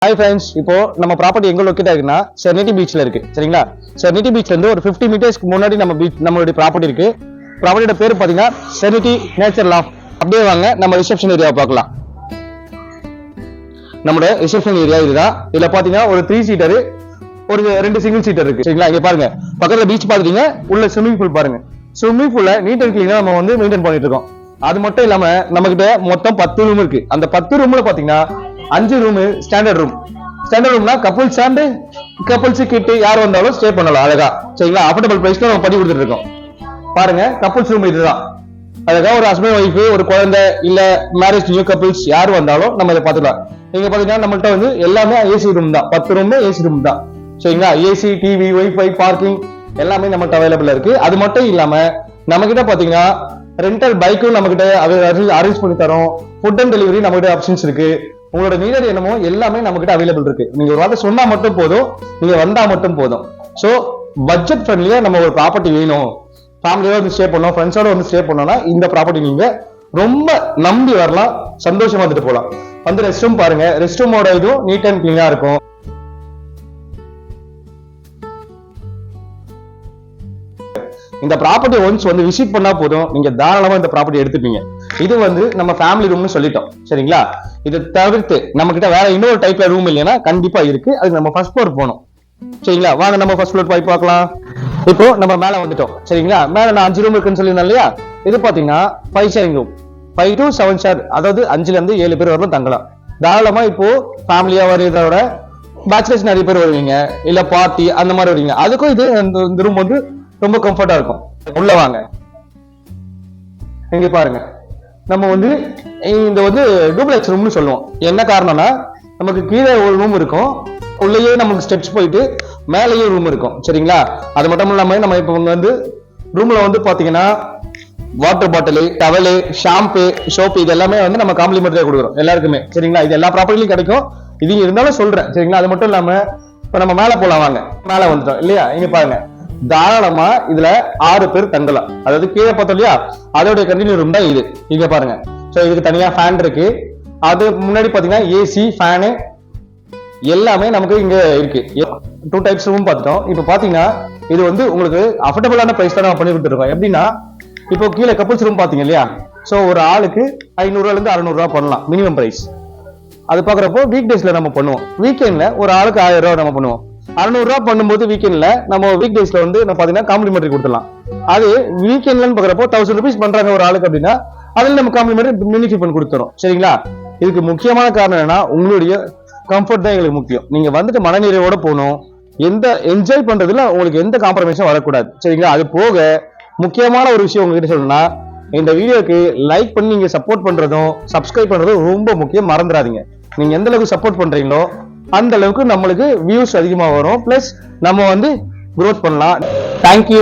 Hi friends, இப்போ நம்ம property எங்க லொக்கேட் ஆகுதுன்னா செர்னிட்டி பீச்ல இருக்கு. சரிங்களா? செர்னிட்டி பீச்ல இருந்து ஒரு 50 மீட்டர்ஸ்க்கு முன்னாடி நம்மளுடைய ப்ராப்பர்ட்டி இருக்கு. ப்ராப்பர்ட்டியோட பேர் பாத்தீங்கன்னா செர்னிட்டி நேச்சர் லாஃப்ட். அப்படியே வாங்க நம்ம ரிசப்ஷன் ஏரியா பார்க்கலாம். நம்மளோட ரிசப்ஷன் ஏரியா இதுதான். இதுல பாத்தீங்கன்னா ஒரு 3 சீட்டர், ஒரு 2 சிங்கிள் சீட்டர் இருக்கு. சரிங்களா? இங்க பாருங்க, பக்கத்துல பீச் பாத்துட்டீங்க, உள்ள ஸ்விம்மிங் பூல் பாருங்க. ஸ்விம்மிங் பூல்ல நீட் அண்ட் கிளீனா நம்ம வந்து மெயின்டைன் பண்ணிட்டு இருக்கோம். அது மட்டும் இல்லாம நம்ம கிட்ட மொத்தம் 10 ரூம் இருக்கு. அந்த 10 ரூம்ல பாத்தீங்கன்னா 5 ரூம் ஸ்டாண்டர்ட் ரூம். ஸ்டாண்டர்ட் ரூம்னா கப்புள்ஸ் அண்ட் கப்புள்ஸ் கிட்ட யார் வந்தாலும் ஸ்டே பண்ணலாம் அழகா. சரிங்களா? அஃபோர்டபிள் பிரைஸ்ல நம்ம பண்ணி கொடுத்துட்டு இருக்கோம். பாருங்க, கப்புள்ஸ் ரூம் இதுதான். அழகா ஒரு ஹஸ்பண்ட் ஒய்ஃப், ஒரு குழந்தை, இல்ல மேரேஜ் நியூ கப்புள்ஸ் யார் வந்தாலும் நம்ம இதை பார்த்துக்கலாம். நீங்க பாத்தீங்கன்னா நம்மள்ட்ட வந்து எல்லாமே ஏசி ரூம் தான். 10 ரூம் ஏசி ரூம் தான். சரிங்களா? ஏசி, டிவி, ஒய்ஃபை, பார்க்கிங் எல்லாமே நம்மள்ட்ட அவைலபிளா இருக்கு. அது மட்டும் இல்லாம நம்ம கிட்ட பாத்தீங்கன்னா ரெண்டல் பைக்கும் நம்ம கிட்ட அரேஞ்ச் பண்ணி தரோம். ஃபுட் அண்ட் டெலிவரி நம்ம கிட்ட ஆப்ஷன்ஸ் இருக்கு. உங்களோட நீடர் என்னமோ எல்லாமே நம்ம கிட்ட அவைலபிள் இருக்கு. நீங்க ஒரு வார்த்தை சொன்னா மட்டும் போதும், நீங்க வந்தா மட்டும் போதும். சோ பட்ஜெட் ஃப்ரெண்ட்லியா நம்ம ஒரு ப்ராப்பர்ட்டி வேணும், ஃபேமிலியோட வந்து ஸ்டே பண்ணோம், ஃப்ரெண்ட்ஸோட வந்து ஸ்டே பண்ணோம்னா இந்த ப்ராப்பர்ட்டி நீங்க ரொம்ப நம்பி வரலாம், சந்தோஷமா வந்துட்டு போகலாம். வந்து ரெஸ்ட் ரூம் பாருங்க, ரெஸ்ட் ரூமோட இதுவும் நீட் அண்ட் கிளீனா இருக்கும். இந்த ப்ராப்பர்ட்டி ஒன்ஸ் வந்து விசிட் பண்ணா போதும், நீங்க தாராளமா இந்த ப்ராப்பர்ட்டி எடுத்துப்பீங்க. இது வந்து நம்ம ஃபேமிலி ரூம்னு சொல்லிட்டோம். சரிங்களா? இதை தவிர்த்து நம்ம கிட்ட வேற இன்னொரு டைப்ல ரூம் இல்லைன்னா கண்டிப்பா இருக்கு. அதுக்கு நம்ம ஃபர்ஸ்ட் ஃப்ளோர் போகணும். சரிங்களா? வாங்க நம்ம ஃபர்ஸ்ட் ஃப்ளோர் போய் பார்க்கலாம். இப்போ நம்ம மேல வந்துட்டோம். சரிங்களா? மேல நான் 5 ரூம் இருக்குன்னு சொல்லியிருந்தேன் இல்லையா? இது பாத்தீங்கன்னா 5 ஷேரிங் ரூம், 5 to 7 ஷேர், அதாவது 5ல இருந்து 7 பேர் வரலும் தங்கலாம் தாராளமா. இப்போ ஃபேமிலியா வரதோட பேச்சுலர்ஸ் நிறைய பேர் வருவீங்க, இல்ல பார்ட்டி அந்த மாதிரி வருவீங்க, அதுக்கும் இது இந்த ரூம் வந்து ரொம்ப கம்ஃபர்ட்டா இருக்கும். உள்ள வாங்க. இங்க பாருங்க, நம்ம வந்து இந்த வந்து டூப்ளெக்ஸ் ரூம்னு சொல்லுவோம். என்ன காரணம்னா நமக்கு கீழே ஒரு ரூம் இருக்கும், உள்ளேயே நமக்கு ஸ்டெப்ஸ் போயிட்டு மேலேயே ரூம் இருக்கும். சரிங்களா? அது மட்டும் இல்லாம நம்ம இப்போ வந்து ரூம்ல வந்து பாத்தீங்கன்னா water bottle, towel, shampoo, soap இது எல்லாமே வந்து நம்ம காம்ப்ளிமெண்டரியா கொடுக்குறோம் எல்லாருக்குமே. சரிங்களா? இது எல்லா ப்ராப்பர்ட்டிலையும் கிடைக்கும். இது இருந்தாலும் சொல்றேன். சரிங்களா? அது மட்டும் இல்லாம இப்ப நம்ம மேல போலாம். வாங்க, மேல வந்துட்டோம் இல்லையா? இங்க பாருங்க, தாராளமா இதுல 6 பேர் தங்கலாம். அதாவது கீழே பார்த்தோம் இல்லையா, அதோட கண்டினியூ ரூம் தான் இது. இங்க பாருங்க. சோ இதுக்கு தனியா ஃபேன் இருக்கு. அது முன்னாடி பாத்தீங்கன்னா ஏசி, ஃபேனு எல்லாமே நமக்கு இங்க இருக்கு. 2 டைப்ஸ் ரூம் பார்த்துட்டோம். இப்போ பாத்தீங்கன்னா இது வந்து உங்களுக்கு அஃபோர்டபிளான பிரைஸ் தான் நம்ம பண்ணி கொடுத்துருக்கோம். எப்படின்னா இப்போ கீழே கப்புள்ஸ் ரூம் பாத்தீங்க இல்லையா? சோ ஒரு ஆளுக்கு 500 ரூபாயில இருந்து 600 ரூபாய் பண்ணலாம் மினிமம் பிரைஸ். அது பாக்குறப்போ வீக் டேஸ்ல நம்ம பண்ணுவோம். வீக்கெண்ட்ல ஒரு ஆளுக்கு 1000 ரூபாய் நம்ம பண்ணுவோம். 600 ரூபாய் பண்ணும்போது வீக்கெண்ட்ல நம்ம வீக் டேஸ்ல வந்து பாத்தீங்கன்னா காம்ப்ளிமெண்டரி கொடுத்துடலாம். அது வீக்கெண்ட்லன்னு பாக்குறப்போ 1000 ருபீஸ் பண்றாங்க ஒரு ஆளுக்கு அப்படின்னா அதுல நம்ம காம்ப்ளிமெண்டரி பெனிஃபிட் பண்ணி கொடுத்துறோம். சரிங்களா? இதுக்கு முக்கியமான காரணம் என்னன்னா உங்களுடைய கம்ஃபர்ட் தான் எங்களுக்கு முக்கியம். நீங்க வந்துட்டு மனநிறைவோட போகணும். எந்த என்ஜாய் பண்றதுல உங்களுக்கு எந்த காம்ப்ரமைஸும் வரக்கூடாது. சரிங்களா? அது போக முக்கியமான ஒரு விஷயம் உங்ககிட்ட சொல்லணும்னா, இந்த வீடியோக்கு லைக் பண்ணி நீங்க சப்போர்ட் பண்றதும் சப்ஸ்கிரைப் பண்றதும் ரொம்ப முக்கியம், மறந்துடாதீங்க. நீங்க எந்த அளவுக்கு சப்போர்ட் பண்றீங்களோ அந்த அளவுக்கு நம்மளுக்கு வியூஸ் அதிகமா வரும், பிளஸ் நம்ம வந்து growth பண்ணலாம். தேங்க்யூ.